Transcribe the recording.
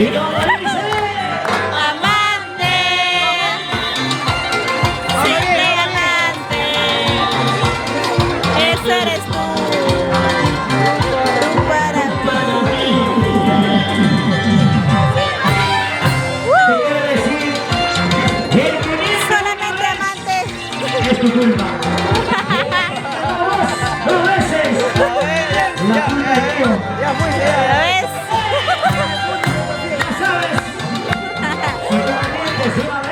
Y como dice, Amante, simple amante, ese eres tú para mí. te quiero decir que el que dice Solamente amante. es tu culpa. Dos veces. La culpa es mío. Ya fue, ¿Lo ya. ves? Ya sabes. Y tu valiente se va a ver.